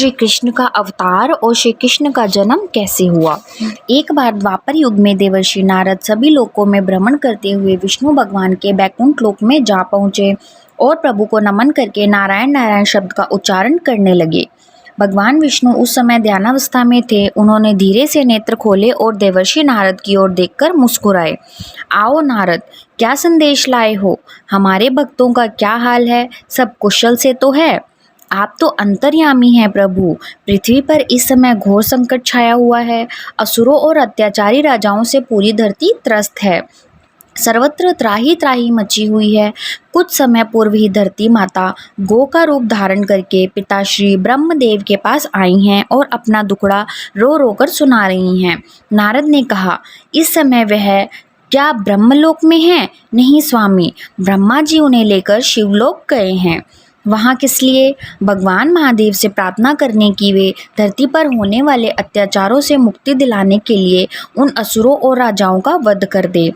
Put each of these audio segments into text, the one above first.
श्री कृष्ण का अवतार और श्री कृष्ण का जन्म कैसे हुआ। एक बार द्वापर युग में देवर्षि नारद सभी लोकों में भ्रमण करते हुए विष्णु भगवान के बैकुंठ लोक में जा पहुँचे और प्रभु को नमन करके नारायण नारायण शब्द का उच्चारण करने लगे। भगवान विष्णु उस समय ध्यानावस्था में थे। उन्होंने धीरे से नेत्र खोले और देवर्षि नारद की ओर देखकर मुस्कुराए। आओ नारद, क्या संदेश लाए हो? हमारे भक्तों का क्या हाल है? सब कुशल से तो है? आप तो अंतर्यामी हैं प्रभु। पृथ्वी पर इस समय घोर संकट छाया हुआ है। असुरों और अत्याचारी राजाओं से पूरी धरती त्रस्त है। सर्वत्र त्राही त्राही मची हुई है। कुछ समय पूर्व ही धरती माता गो का रूप धारण करके पिताश्री ब्रह्मदेव के पास आई हैं और अपना दुखड़ा रो रो कर सुना रही हैं। नारद ने कहा, इस समय वह क्या ब्रह्मलोक में हैं? नहीं स्वामी, ब्रह्मा जी उन्हें लेकर शिवलोक गए हैं। वहाँ किस लिए? भगवान महादेव से प्रार्थना करने की वे धरती पर होने वाले अत्याचारों से मुक्ति दिलाने के लिए उन असुरों और राजाओं का वध कर दे।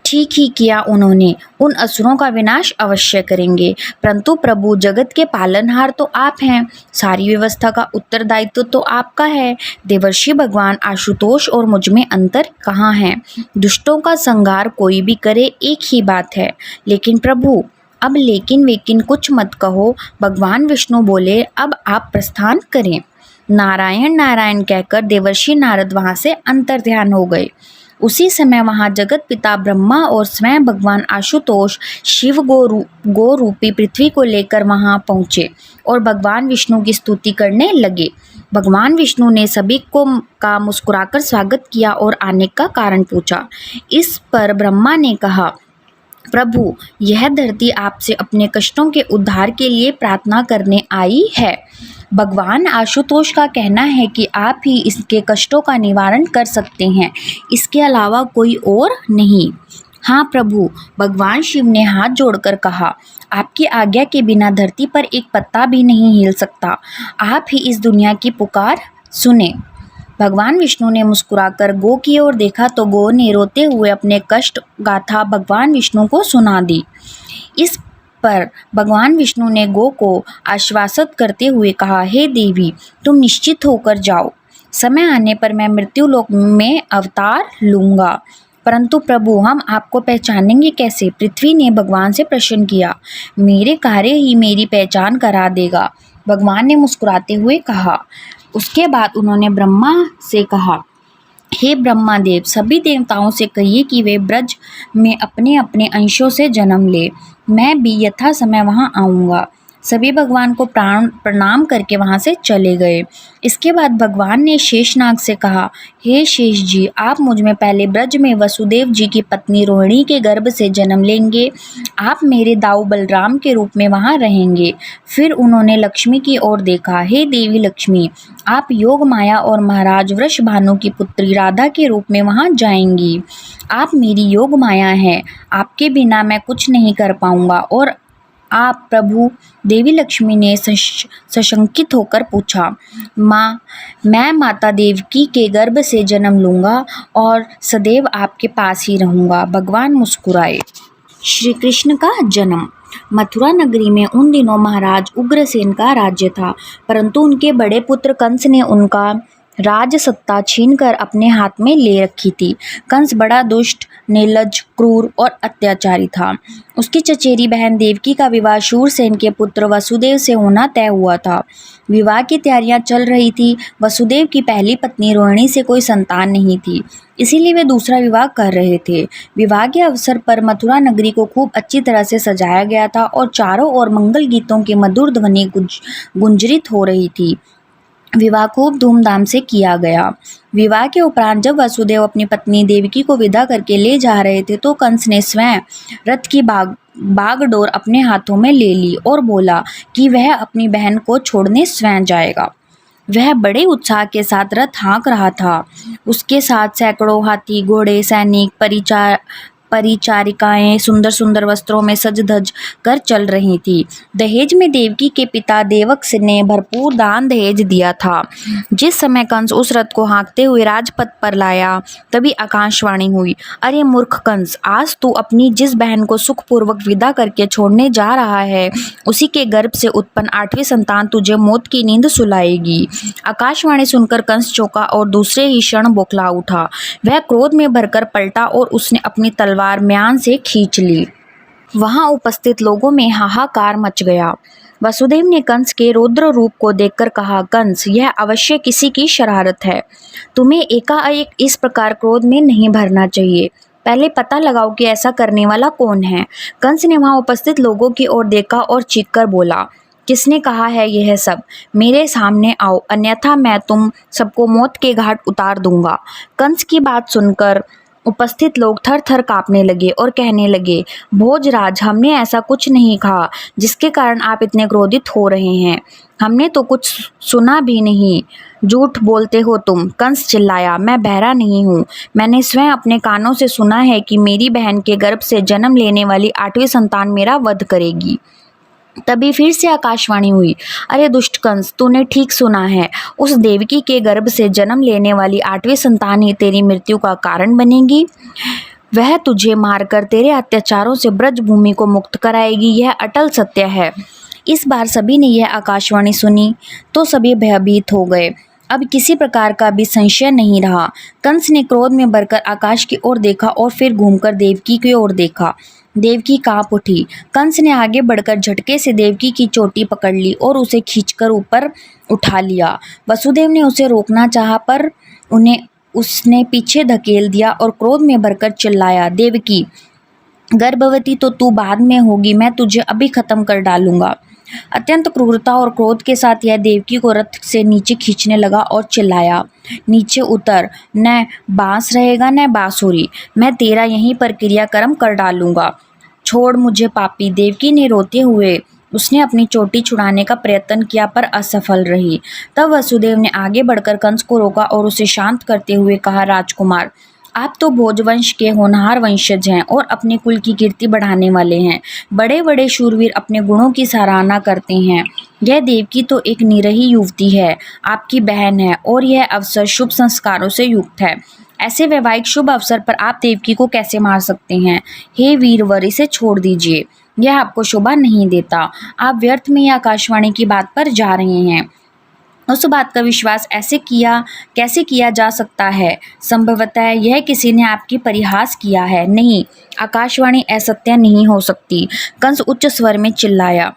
ठीक ही किया उन्होंने, उन असुरों का विनाश अवश्य करेंगे। परंतु प्रभु, जगत के पालनहार तो आप हैं, सारी व्यवस्था का उत्तरदायित्व तो आपका है। देवर्षि भगवान आशुतोष और मुझ में अंतर कहाँ है? दुष्टों का संहार कोई भी करे, एक ही बात है। लेकिन प्रभु, अब लेकिन वेकिन कुछ मत कहो। भगवान विष्णु बोले, अब आप प्रस्थान करें। नारायण नारायण कहकर देवर्षि नारद वहाँ से अंतर्ध्यान हो गए। उसी समय वहाँ जगत पिता ब्रह्मा और स्वयं भगवान आशुतोष शिव गो रूपी पृथ्वी को लेकर वहाँ पहुँचे और भगवान विष्णु की स्तुति करने लगे। भगवान विष्णु ने सभी का मुस्कुराकर स्वागत किया और आने का कारण पूछा। इस पर ब्रह्मा ने कहा, प्रभु, यह धरती आपसे अपने कष्टों के उद्धार के लिए प्रार्थना करने आई है। भगवान आशुतोष का कहना है कि आप ही इसके कष्टों का निवारण कर सकते हैं, इसके अलावा कोई और नहीं। हाँ प्रभु, भगवान शिव ने हाथ जोड़कर कहा, आपकी आज्ञा के बिना धरती पर एक पत्ता भी नहीं हिल सकता। आप ही इस दुनिया की पुकार सुने। भगवान विष्णु ने मुस्कुराकर गो की ओर देखा तो गो ने रोते हुए अपने कष्ट गाथा भगवान विष्णु को सुना दी। इस पर भगवान विष्णु ने गो को आश्वासित करते हुए कहा, हे देवी, तुम निश्चित होकर जाओ। समय आने पर मैं मृत्यु लोक में अवतार लूँगा। परंतु प्रभु, हम आपको पहचानेंगे कैसे? पृथ्वी ने भगवान से प्रश्न किया। मेरे कार्य ही मेरी पहचान करा देगा, भगवान ने मुस्कुराते हुए कहा। उसके बाद उन्होंने ब्रह्मा से कहा, हे ब्रह्मादेव, सभी देवताओं से कहिए कि वे ब्रज में अपने अपने अंशों से जन्म ले। मैं भी यथा समय वहाँ आऊँगा। सभी भगवान को प्रणाम करके वहाँ से चले गए। इसके बाद भगवान ने शेषनाग से कहा, हे शेष जी, आप मुझ में पहले ब्रज में वसुदेव जी की पत्नी रोहिणी के गर्भ से जन्म लेंगे। आप मेरे दाऊ बलराम के रूप में वहाँ रहेंगे। फिर उन्होंने लक्ष्मी की ओर देखा। हे देवी लक्ष्मी, आप योग माया और महाराज वृषभानु की पुत्री राधा के रूप में वहाँ जाएंगी। आप मेरी योग माया हैं, आपके बिना मैं कुछ नहीं कर पाऊँगा। और आप प्रभु? देवी लक्ष्मी ने सशंकित होकर पूछा। माँ, मैं माता देवकी के गर्भ से जन्म लूँगा और सदैव आपके पास ही रहूँगा। भगवान मुस्कुराए। श्री कृष्ण का जन्म। मथुरा नगरी में उन दिनों महाराज उग्रसेन का राज्य था, परंतु उनके बड़े पुत्र कंस ने उनका राज सत्ता छीनकर अपने हाथ में ले रखी थी। कंस बड़ा दुष्ट, निर्लज्ज, क्रूर और अत्याचारी था। उसकी चचेरी बहन देवकी का विवाह शूरसेन के पुत्र वसुदेव से होना तय हुआ था। विवाह की तैयारियां चल रही थी। वसुदेव की पहली पत्नी रोहिणी से कोई संतान नहीं थी, इसीलिए वे दूसरा विवाह कर रहे थे। विवाह के अवसर पर मथुरा नगरी को खूब अच्छी तरह से सजाया गया था और चारों ओर मंगल गीतों की मधुर ध्वनि गुंजरित हो रही थी। विवाह खूब धूमधाम से किया गया। विवाह के उपरांत जब वसुदेव अपनी पत्नी देवकी को विदा करके ले जा रहे थे तो कंस ने स्वयं रथ की बागडोर अपने हाथों में ले ली और बोला कि वह अपनी बहन को छोड़ने स्वयं जाएगा। वह बड़े उत्साह के साथ रथ हाँक रहा था। उसके साथ सैकड़ों हाथी, घोड़े, सैनिक, परिचारिकाएं सुंदर सुंदर वस्त्रों में सज धज कर चल रही थी। दहेज में देवकी के पिता देवक ने भरपूर दान दहेज दिया था। जिस समय कंस उस रथ को हाँकते हुए राजपथ पर लाया, तभी आकाशवाणी हुई, अरे मूर्ख कंस, आज तू अपनी जिस बहन को सुखपूर्वक विदा करके छोड़ने जा रहा है, उसी के गर्भ से उत्पन्न 8वीं संतान तुझे मौत की नींद सुलाएगी। आकाशवाणी सुनकर कंस चौंका और दूसरे ही क्षण बौखला उठा। वह क्रोध में भरकर पलटा और उसने अपनी तलवार म्यान से खींच ली। वहां उपस्थित लोगों में हाहाकार मच गया। वसुदेव ने कंस के रौद्र रूप को देखकर कहा, कंस, यह अवश्य किसी की शरारत है। तुम्हें एकाएक इस प्रकार क्रोध में नहीं भरना चाहिए। पहले पता लगाओ कि ऐसा करने वाला कौन है। कंस ने वहां उपस्थित लोगों की ओर देखा और चीखकर बोला, किसने कहा है यह सब? मेरे सामने आओ, अन्यथा मैं तुम सबको मौत के घाट उतार दूंगा। कंस की बात सुनकर उपस्थित लोग थर थर कांपने लगे और कहने लगे, भोजराज, हमने ऐसा कुछ नहीं कहा जिसके कारण आप इतने क्रोधित हो रहे हैं। हमने तो कुछ सुना भी नहीं। झूठ बोलते हो तुम। कंस चिल्लाया, मैं बहरा नहीं हूँ। मैंने स्वयं अपने कानों से सुना है कि मेरी बहन के गर्भ से जन्म लेने वाली 8वीं संतान मेरा वध करेगी। तभी फिर से आकाशवाणी हुई, अरे दुष्ट कंस, तूने ठीक सुना है। उस देवकी के गर्भ से जन्म लेने वाली 8वीं संतान ही तेरी मृत्यु का कारण बनेगी। वह तुझे मारकर तेरे अत्याचारों से ब्रज भूमि को मुक्त कराएगी। यह अटल सत्य है। इस बार सभी ने यह आकाशवाणी सुनी तो सभी भयभीत हो गए। अब किसी प्रकार का भी संशय नहीं रहा। कंस ने क्रोध में भरकर आकाश की ओर देखा और फिर घूमकर देवकी की ओर देखा। देवकी कांप उठी। कंस ने आगे बढ़कर झटके से देवकी की चोटी पकड़ ली और उसे खींचकर ऊपर उठा लिया। वसुदेव ने उसे रोकना चाहा पर उसने पीछे धकेल दिया और क्रोध में भरकर चिल्लाया, देवकी, गर्भवती तो तू बाद में होगी, मैं तुझे अभी खत्म कर डालूंगा। अत्यंत क्रूरता और क्रोध के साथ यह देवकी को रथ से नीचे खींचने लगा और चिल्लाया, नीचे उतर, न बांस रहेगा न बांसुरी, मैं तेरा यहीं पर क्रियाक्रम कर डालूंगा। छोड़ मुझे पापी। देवकी ने रोते हुए उसने अपनी चोटी छुड़ाने का प्रयत्न किया पर असफल रही। तब वसुदेव ने आगे बढ़कर कंस को रोका और उसे शांत करते हुए कहा, राजकुमार, आप तो भोजवंश के होनहार वंशज हैं और अपने कुल की कीर्ति बढ़ाने वाले हैं। बड़े बड़े शूरवीर अपने गुणों की सराहना करते हैं। यह देवकी तो एक निरही युवती है, आपकी बहन है और यह अवसर शुभ संस्कारों से युक्त है। ऐसे वैवाहिक शुभ अवसर पर आप देवकी को कैसे मार सकते हैं? हे वीरवर, इसे छोड़ दीजिए, यह आपको शोभा नहीं देता। आप व्यर्थ में यह आकाशवाणी की बात पर जा रहे हैं। उस बात का विश्वास कैसे किया जा सकता है? संभवतः यह किसी ने आपकी परिहास किया है। नहीं, आकाशवाणी असत्य नहीं हो सकती। कंस उच्च स्वर में चिल्लाया,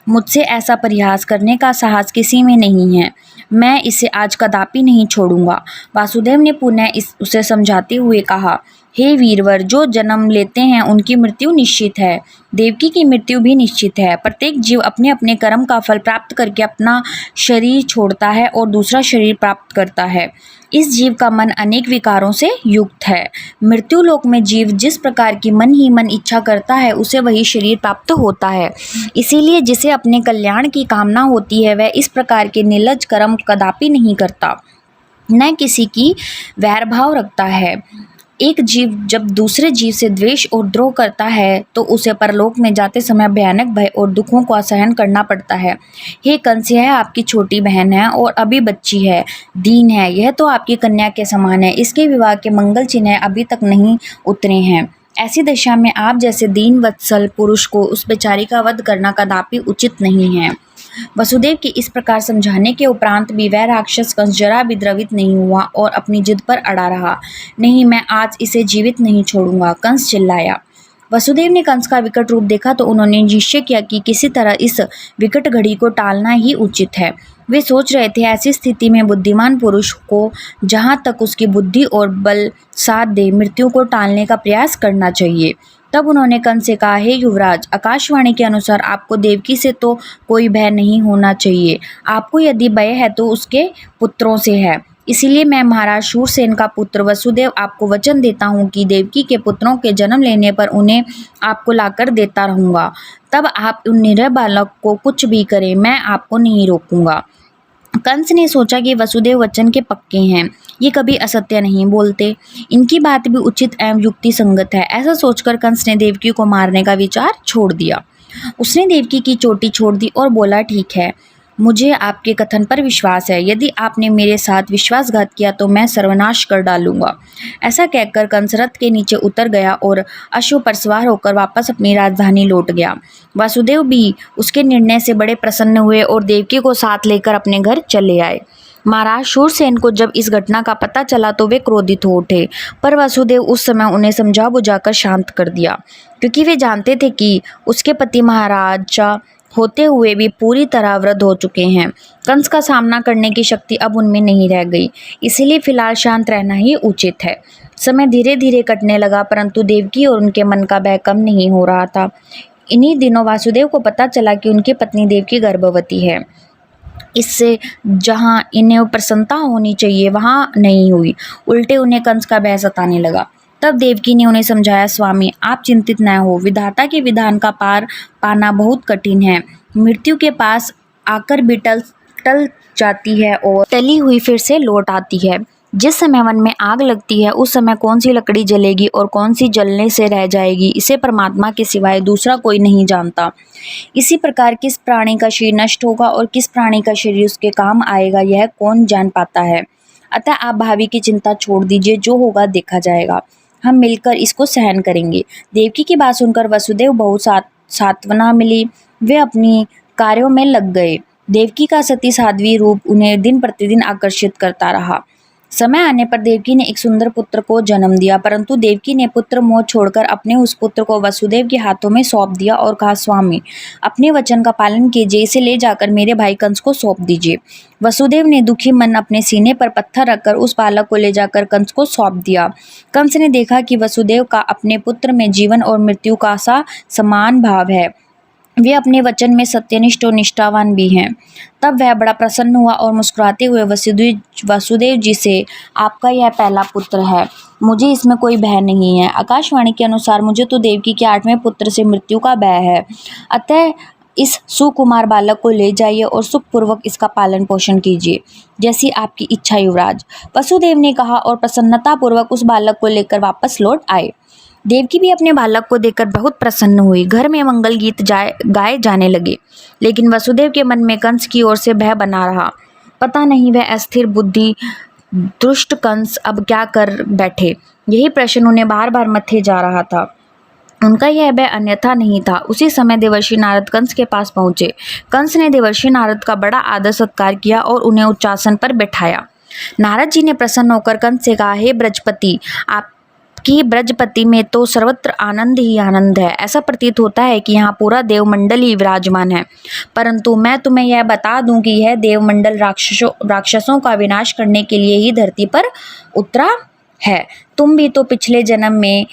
मुझसे ऐसा परिहास करने का साहस किसी में नहीं है। मैं इसे आज कदापि नहीं छोड़ूंगा। वासुदेव ने पुनः उसे समझाते हुए कहा, हे वीरवर, जो जन्म लेते हैं उनकी मृत्यु निश्चित है। देवकी की मृत्यु भी निश्चित है। प्रत्येक जीव अपने अपने कर्म का फल प्राप्त करके अपना शरीर छोड़ता है और दूसरा शरीर प्राप्त करता है। इस जीव का मन अनेक विकारों से युक्त है। मृत्यु लोक में जीव जिस प्रकार की मन ही मन इच्छा करता है, उसे वही शरीर प्राप्त होता है। इसीलिए जिसे अपने कल्याण की कामना होती है, वह इस प्रकार के निर्लज्ज कर्म कदापि नहीं करता, न किसी की वैर भाव रखता है। एक जीव जब दूसरे जीव से द्वेष और द्रोह करता है तो उसे परलोक में जाते समय भयानक भय और दुखों को असहन करना पड़ता है। हे कंस, यह आपकी छोटी बहन है और अभी बच्ची है, दीन है। यह तो आपकी कन्या के समान है। इसके विवाह के मंगल चिन्ह अभी तक नहीं उतरे हैं। ऐसी दशा में आप जैसे दीन वत्सल पुरुष को उस बेचारी का वध करना कदापि उचित नहीं है। वसुदेव के इस प्रकार समझाने के उपरांत भी वह राक्षस कंस जरा भी द्रवित नहीं हुआ और अपनी जिद पर अड़ा रहा। नहीं, मैं आज इसे जीवित नहीं छोड़ूंगा, कंस चिल्लाया। वसुदेव ने कंस का विकट रूप देखा तो उन्होंने निश्चय किया कि किसी तरह इस विकट घड़ी को टालना ही उचित है। वे सोच रहे थे, ऐसी स्थिति में बुद्धिमान पुरुष को जहाँ तक उसकी बुद्धि और बल साथ दे मृत्यु को टालने का प्रयास करना चाहिए। तब उन्होंने कंस से कहा, हे युवराज, आकाशवाणी के अनुसार आपको देवकी से तो कोई भय नहीं होना चाहिए। आपको यदि भय है तो उसके पुत्रों से है। इसीलिए मैं महाराज शूरसेन का पुत्र वसुदेव आपको वचन देता हूँ कि देवकी के पुत्रों के जन्म लेने पर उन्हें आपको लाकर देता रहूँगा। तब आप उन निरह बालक को कुछ भी करें, मैं आपको नहीं रोकूंगा। कंस ने सोचा कि वसुदेव वचन के पक्के हैं, ये कभी असत्य नहीं बोलते। इनकी बात भी उचित एवं युक्ति संगत है। ऐसा सोचकर कंस ने देवकी को मारने का विचार छोड़ दिया। उसने देवकी की चोटी छोड़ दी और बोला, ठीक है, मुझे आपके कथन पर विश्वास है। यदि आपने मेरे साथ विश्वासघात किया तो मैं सर्वनाश कर डालूंगा। ऐसा कहकर कंस रथ के नीचे उतर गया और अश्व पर सवार होकर वापस अपनी राजधानी लौट गया। वासुदेव भी उसके निर्णय से बड़े प्रसन्न हुए और देवकी को साथ लेकर अपने घर चले आए। महाराज शूरसेन को जब इस घटना का पता चला तो वे क्रोधित हो उठे, पर वासुदेव उस समय उन्हें समझा बुझाकर शांत कर दिया, क्योंकि वे जानते थे कि उसके पति महाराजा होते हुए भी पूरी तरह वृद्ध हो चुके हैं। कंस का सामना करने की शक्ति अब उनमें नहीं रह गई, इसीलिए फिलहाल शांत रहना ही उचित है। समय धीरे धीरे कटने लगा, परंतु देवकी और उनके मन का भय कम नहीं हो रहा था। इन्हीं दिनों वासुदेव को पता चला कि उनकी पत्नी देवकी गर्भवती है। इससे जहां इन्हें प्रसन्नता होनी चाहिए वहां नहीं हुई, उल्टे उन्हें कंस का भय सताने लगा। तब देवकी ने उन्हें समझाया, स्वामी आप चिंतित न हो, विधाता के विधान का पार पाना बहुत कठिन है। मृत्यु के पास आकर भी टल जाती है और टली हुई फिर से लौट आती है। जिस समय वन में आग लगती है उस समय कौन सी लकड़ी जलेगी और कौन सी जलने से रह जाएगी, इसे परमात्मा के सिवाय दूसरा कोई नहीं जानता। इसी प्रकार किस प्राणी का शरीर नष्ट होगा और किस प्राणी का शरीर उसके काम आएगा, यह कौन जान पाता है। अतः आप भावी की चिंता छोड़ दीजिए, जो होगा देखा जाएगा, हम मिलकर इसको सहन करेंगे। देवकी की बात सुनकर वसुदेव बहुत सांत्वना मिली। वे अपनी कार्यों में लग गए। देवकी का सती साध्वी रूप उन्हें दिन प्रतिदिन आकर्षित करता रहा। समय आने पर देवकी ने एक सुंदर पुत्र को जन्म दिया, परंतु देवकी ने पुत्र मोह छोड़कर अपने उस पुत्र को वसुदेव के हाथों में सौंप दिया और कहा, स्वामी अपने वचन का पालन कीजिए, इसे ले जाकर मेरे भाई कंस को सौंप दीजिए। वसुदेव ने दुखी मन अपने सीने पर पत्थर रखकर उस बालक को ले जाकर कंस को सौंप दिया। कंस ने देखा कि वसुदेव का अपने पुत्र में जीवन और मृत्यु का सा समान भाव है, वे अपने वचन में सत्यनिष्ठ और निष्ठावान भी हैं। तब वह बड़ा प्रसन्न हुआ और मुस्कुराते हुए वसुदेव जी से, आपका यह पहला पुत्र है, मुझे इसमें कोई भय नहीं है। आकाशवाणी के अनुसार मुझे तो देवकी के 8वें पुत्र से मृत्यु का भय है। अतः इस सुकुमार बालक को ले जाइए और सुखपूर्वक इसका पालन पोषण कीजिए, जैसी आपकी इच्छा युवराज। वसुदेव ने कहा और प्रसन्नतापूर्वक उस बालक को लेकर वापस लौट आए। देवकी भी अपने बालक को देखकर बहुत प्रसन्न हुई। घर में मंगल गीत गाए जाने लगे, लेकिन वसुदेव के मन में कंस की ओर से भय बना रहा। पता नहीं वह अस्थिर बुद्धि दुष्ट कंस अब क्या कर बैठे, यही प्रश्न उन्हें बार बार मत्थे जा रहा था। उनका यह भय अन्यथा नहीं था। उसी समय देवर्षि नारद कंस के पास पहुंचे। कंस ने देवर्षि नारद का बड़ा आदर सत्कार किया और उन्हें उच्चासन पर बैठाया। नारद जी ने प्रसन्न होकर कंस से कहा, हे ब्रजपति, आप कि ब्रजपति में तो सर्वत्र आनंद ही आनंद है। ऐसा प्रतीत होता है कि यहाँ पूरा देवमंडल ही विराजमान है, परंतु मैं तुम्हें यह बता दूं कि यह देवमंडल राक्षसों का विनाश करने के लिए ही धरती पर उतरा है। तुम भी तो पिछले जन्म में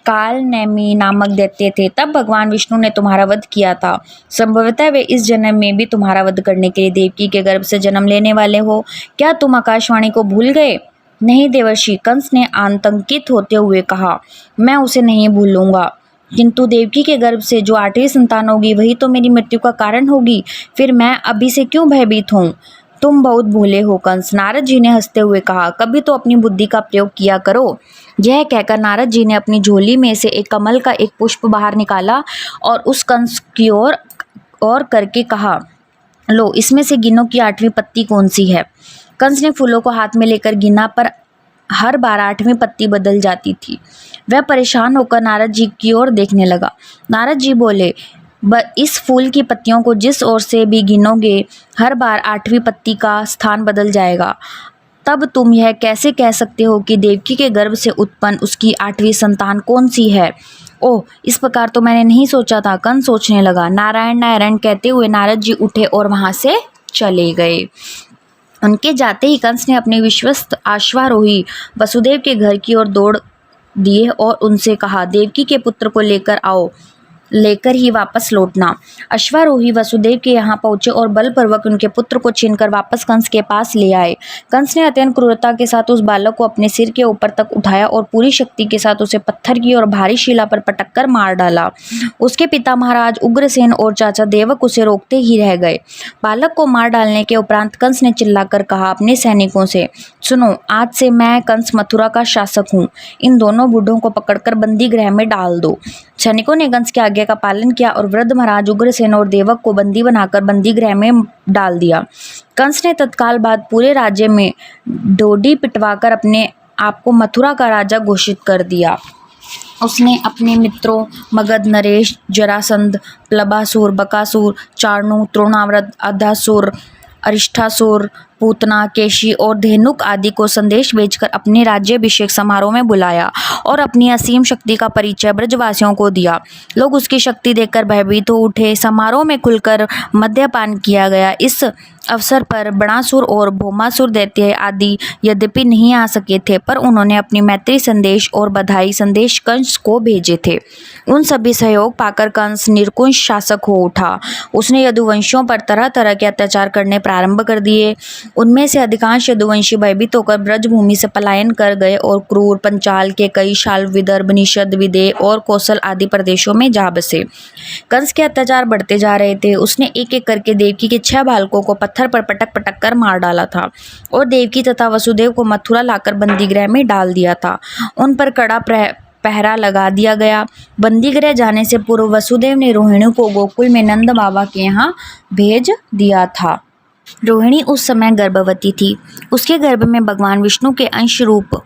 काल नेमी नामक दैत्य थे, तब भगवान विष्णु ने तुम्हारा वध किया था। संभवतः वे इस जन्म में भी तुम्हारा वध करने के लिए देवकी के गर्भ से जन्म लेने वाले हो। क्या तुम आकाशवाणी को भूल गए? नहीं देवर्षि, कंस ने आतंकित होते हुए कहा, मैं उसे नहीं भूलूंगा, किंतु देवकी के गर्भ से जो 8वीं संतान होगी वही तो मेरी मृत्यु का कारण होगी। फिर मैं अभी से क्यों भयभीत हूँ? तुम बहुत भोले हो कंस, नारद जी ने हंसते हुए कहा, कभी तो अपनी बुद्धि का प्रयोग किया करो। यह कहकर नारद जी ने अपनी झोली में से एक कमल का एक पुष्प बाहर निकाला और उस कंस की ओर करके कहा, लो इसमें से गिनो कि 8वीं पत्ती कौन सी है। कंस ने फूलों को हाथ में लेकर गिना, पर हर बार 8वीं पत्ती बदल जाती थी। वह परेशान होकर नारद जी की ओर देखने लगा। नारद जी बोले, इस फूल की पत्तियों को जिस ओर से भी गिनोगे हर बार 8वीं पत्ती का स्थान बदल जाएगा। तब तुम यह कैसे कह सकते हो कि देवकी के गर्भ से उत्पन्न उसकी 8वीं संतान कौन सी है? ओह, इस प्रकार तो मैंने नहीं सोचा था। कंस सोचने लगा। नारायण नारायण कहते हुए नारद जी उठे और वहां से चले गए। उनके जाते ही कंस ने अपने विश्वस्त अश्वारोही वसुदेव के घर की ओर दौड़ दिए और उनसे कहा, देवकी के पुत्र को लेकर आओ। लेकर ही वापस लौटना। अश्वारोही वसुदेव के यहाँ पहुंचे और बलपूर्वक उनके पुत्र को छीनकर वापस कंस के पास ले आए। कंस ने अत्यंत क्रूरता के साथ उस बालक को अपने सिर के ऊपर तक उठाया और पूरी शक्ति के साथ उसे पत्थर की और भारी शिला पर पटक कर मार डाला। उसके पिता महाराज उग्रसेन और चाचा देवक उसे रोकते ही रह गए। बालक को मार डालने के उपरांत कंस ने चिल्लाकर कहा अपने सैनिकों से, सुनो, आज से मैं कंस मथुरा का शासक हूँ। इन दोनों बूढ़ों को पकड़कर बंदी गृह में डाल दो। सैनिकों ने कंस की आज्ञा का पालन किया और वृद्ध महाराज उग्रसेन और देवक को बंदी बनाकर बंदी गृह में डाल दिया। कंस ने तत्काल बाद पूरे राज्य में डोडी पिटवाकर अपने आप को मथुरा का राजा घोषित कर दिया। उसने अपने मित्रों मगध, नरेश, जरासंध, प्लबासुर, बकासुर, चारणु, तृणाव्रत, अधासुर, अरिष्ठासुर, पूतना, केशी और धेनुक आदि को संदेश भेजकर अपने राज्याभिषेक समारोह में बुलाया और अपनी असीम शक्ति का परिचय ब्रजवासियों को दिया। लोग उसकी शक्ति देखकर भयभीत हो उठे। समारोह में खुलकर मद्यपान किया गया। इस अवसर पर बणासुर और भौमासुर दैत्य आदि यद्यपि नहीं आ सके थे, पर उन्होंने अपनी मैत्री संदेश और बधाई संदेश कंस को भेजे थे। उन सभी सहयोग पाकर कंस निर्कुंश शासक हो उठा। उसने यदुवंशियों पर तरह तरह के अत्याचार करने प्रारंभ कर दिए। उनमें से अधिकांश यदुवंशी भयभीत होकर ब्रजभूमि से पलायन कर गए और क्रूर, पंचाल के कई, शाल्व, विदर्भ, निषद, विदेह और कौशल आदि प्रदेशों में जा बसे। कंस के अत्याचार बढ़ते जा रहे थे। उसने एक एक करके देवकी के 6 बालकों को पत्थर पर पटक पटक कर मार डाला था और देवकी तथा वसुदेव को मथुरा लाकर बंदीगृह में डाल दिया था। उन पर कड़ा पहरा लगा दिया गया। बंदीगृह जाने से पूर्व वसुदेव ने रोहिणी को गोकुल में नंद बाबा के यहाँ भेज दिया था। रोहिणी उस समय गर्भवती थी। उसके गर्भ में भगवान विष्णु के अंश रूप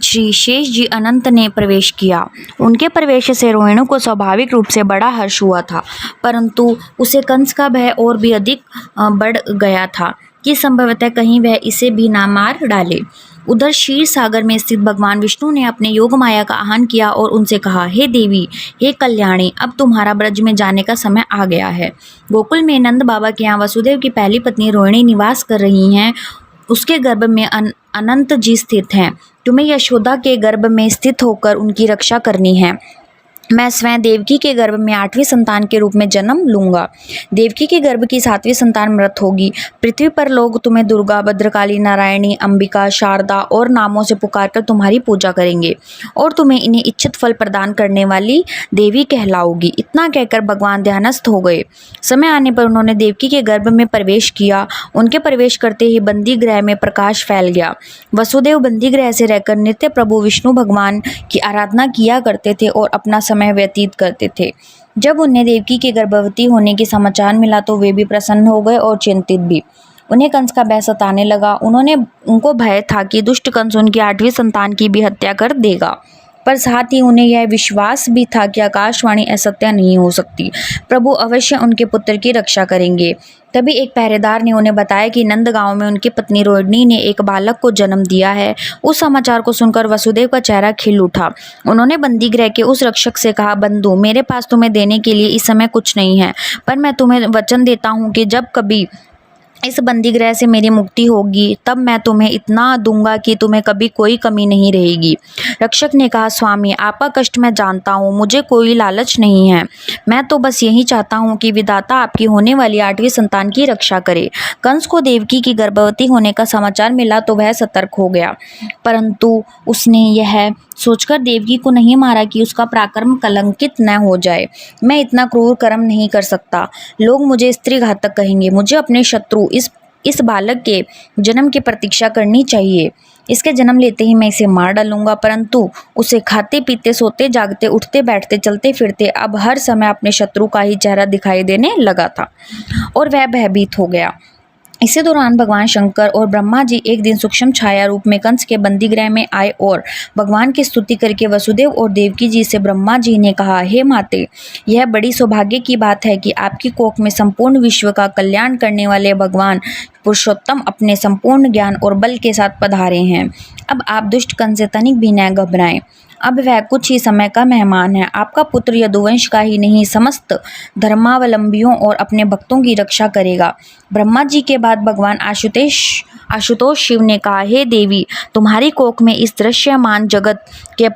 श्री शेष जी अनंत ने प्रवेश किया। उनके प्रवेश से रोहिणी को स्वाभाविक रूप से बड़ा हर्ष हुआ था, परंतु उसे कंस का भय और भी अधिक बढ़ गया था कि संभवतः कहीं वह इसे भी ना मार डाले। उधर क्षीर सागर में स्थित भगवान विष्णु ने अपने योग माया का आह्वान किया और उनसे कहा, हे देवी, हे कल्याणी, अब तुम्हारा ब्रज में जाने का समय आ गया है। गोकुल में नंद बाबा के यहाँ वसुदेव की पहली पत्नी रोहिणी निवास कर रही हैं। उसके गर्भ में अनंत जी स्थित हैं। तुम्हें यशोदा के गर्भ में स्थित होकर उनकी रक्षा करनी है। मैं स्वयं देवकी के गर्भ में 8वीं संतान के रूप में जन्म लूंगा। देवकी के गर्भ की 7वीं संतान मृत होगी। पृथ्वी पर लोग तुम्हें दुर्गा, भद्रकाली, नारायणी, अंबिका, शारदा और नामों से पुकारकर तुम्हारी पूजा करेंगे और तुम्हें इन्हें इच्छित फल प्रदान करने वाली देवी कहलाओगी। इतना कहकर भगवान ध्यानस्थ हो गए। समय आने पर उन्होंने देवकी के गर्भ में प्रवेश किया। उनके प्रवेश करते ही बंदी गृह में प्रकाश फैल गया। वसुदेव बंदी गृह से रहकर नित्य प्रभु विष्णु भगवान की आराधना किया करते थे और अपना समय व्यतीत करते थे। जब उन्हें देवकी के गर्भवती होने की समाचार मिला तो वे भी प्रसन्न हो गए और चिंतित भी। उन्हें कंस का भय सताने लगा। उनको भय था कि दुष्ट कंस उनकी 8वीं संतान की भी हत्या कर देगा, पर साथ ही उन्हें यह विश्वास भी था कि आकाशवाणी असत्य नहीं हो सकती। प्रभु अवश्य उनके पुत्र की रक्षा करेंगे। तभी एक पहरेदार ने उन्हें बताया कि नंदगांव में उनकी पत्नी रोहिणी ने एक बालक को जन्म दिया है। उस समाचार को सुनकर वसुदेव का चेहरा खिल उठा। उन्होंने बंदीगृह के उस रक्षक से कहा, बंधु, मेरे पास तुम्हें देने के लिए इस समय कुछ नहीं है, पर मैं तुम्हें वचन देता हूँ कि जब कभी इस बंदीगृह से मेरी मुक्ति होगी तब मैं तुम्हें इतना दूंगा कि तुम्हें कभी कोई कमी नहीं रहेगी। रक्षक ने कहा, स्वामी, आपका कष्ट मैं जानता हूँ, मुझे कोई लालच नहीं है। मैं तो बस यही चाहता हूँ कि विधाता आपकी होने वाली 8वीं संतान की रक्षा करे। कंस को देवकी की गर्भवती होने का समाचार मिला तो वह सतर्क हो गया, परंतु उसने यह सोचकर देवकी को नहीं मारा कि उसका पराक्रम कलंकित न हो जाए। मैं इतना क्रूर कर्म नहीं कर सकता। लोग मुझे स्त्री घातक कहेंगे। मुझे अपने शत्रु इस बालक के जन्म की प्रतीक्षा करनी चाहिए। इसके जन्म लेते ही मैं इसे मार डालूंगा, परंतु उसे खाते पीते, सोते जागते, उठते बैठते, चलते फिरते अब हर समय अपने शत्रु का ही चेहरा दिखाई देने लगा था और वह भयभीत हो गया। इसी दौरान भगवान शंकर और ब्रह्मा जी एक दिन सूक्ष्म छाया रूप में कंस के बंदीगृह में आए और भगवान की स्तुति करके वसुदेव और देवकी जी से ब्रह्मा जी ने कहा, हे माते, यह बड़ी सौभाग्य की बात है कि आपकी कोख में संपूर्ण विश्व का कल्याण करने वाले भगवान पुरुषोत्तम अपने संपूर्ण ज्ञान और बल के साथ पधारे हैं। अब आप दुष्ट कंस से तनिक भी न घबराएं। अब वह कुछ ही समय का मेहमान है। आपका पुत्र यदुवंश का ही नहीं, समस्त धर्मावलंबियों और अपने भक्तों की रक्षा करेगा। ब्रह्मा जी के बाद भगवान आशुतोष शिव ने कहा, हे देवी, तुम्हारी कोख में इस दृश्यमान जगत के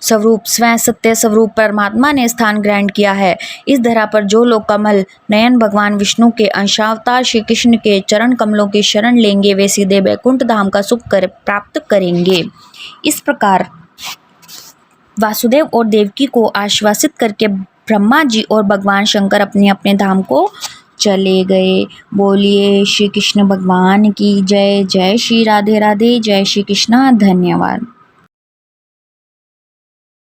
स्वरूप स्वयं सत्य स्वरूप परमात्मा ने स्थान ग्रहण किया है। इस धरा पर जो लोग कमल नयन भगवान विष्णु के अंशावतार श्री कृष्ण के चरण कमलों की शरण लेंगे वे सीधे बैकुंठ धाम का सुख प्राप्त करेंगे। इस प्रकार वासुदेव और देवकी को आश्वासित करके ब्रह्मा जी और भगवान शंकर अपने अपने धाम को चले गए। बोलिए श्री कृष्ण भगवान की जय। जय श्री राधे राधे। जय श्री कृष्णा। धन्यवाद।